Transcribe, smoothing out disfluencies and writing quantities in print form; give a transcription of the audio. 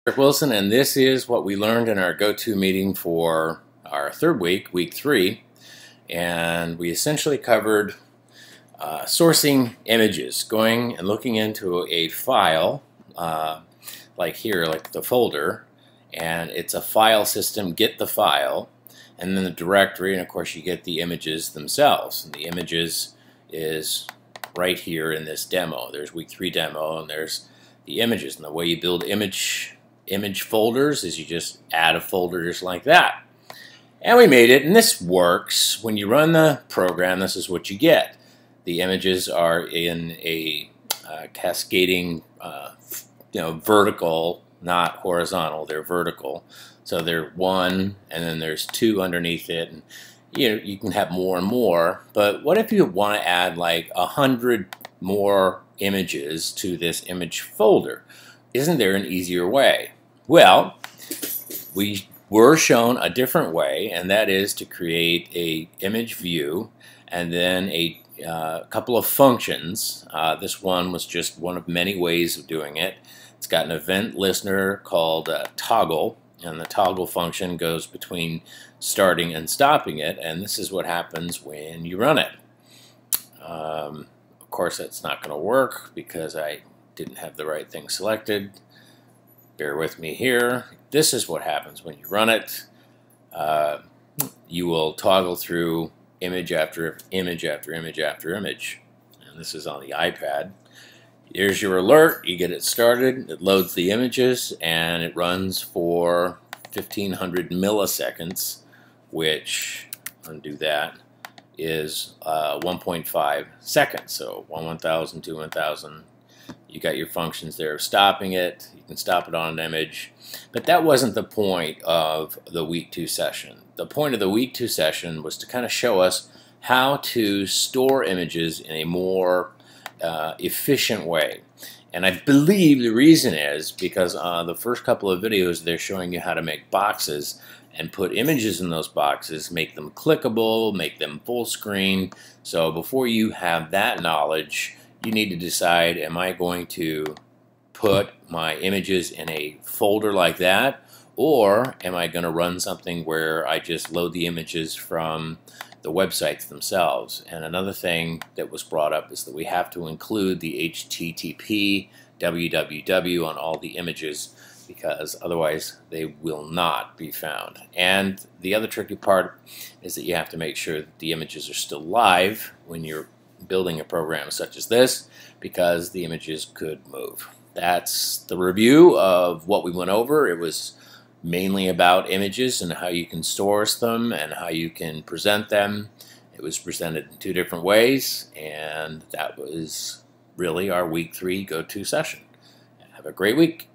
Eric Wilson, and this is what we learned in our go-to meeting for our third week, week 3, and we essentially covered sourcing images, going and looking into a file, like here, like the folder, and it's a file system, get the file, and then the directory, and of course you get the images themselves. And the images is right here in this demo. There's week 3 demo, and there's the images. And the way you build image folders is you just add a folder just like that. And we made it, and this works. When you run the program, this is what you get. The images are in a cascading, vertical, not horizontal. They're vertical. So they're 1, and then there's 2 underneath it. And you can have more and more. But what if you want to add like 100 more images to this image folder? Isn't there an easier way? Well, we were shown a different way, and that is to create a image view and then a couple of functions. This one was just one of many ways of doing it. It's got an event listener called toggle, and the toggle function goes between starting and stopping it, and this is what happens when you run it. Of course, that's not going to work because I didn't have the right thing selected. Bear with me here. This is what happens when you run it. You will toggle through image after image after image after image. And this is on the iPad. Here's your alert. You get it started. It loads the images, and it runs for 1500 milliseconds, which, undo that, is 1.5 seconds. So 1/1000, 2/1000. You got your functions there of stopping it. You can stop it on an image. But that wasn't the point of the week 2 session. The point of the week 2 session was to kind of show us how to store images in a more efficient way. And I believe the reason is because the first couple of videos they're showing you how to make boxes and put images in those boxes, make them clickable, make them full screen. So before you have that knowledge, you need to decide, am I going to put my images in a folder like that, or am I going to run something where I just load the images from the websites themselves? And another thing that was brought up is that we have to include the HTTP, www on all the images, because otherwise they will not be found. And the other tricky part is that you have to make sure that the images are still live when you're building a program such as this, because the images could move. That's the review of what we went over. It was mainly about images and how you can source them and how you can present them. It was presented in 2 different ways, and that was really our week 3 go-to session. Have a great week.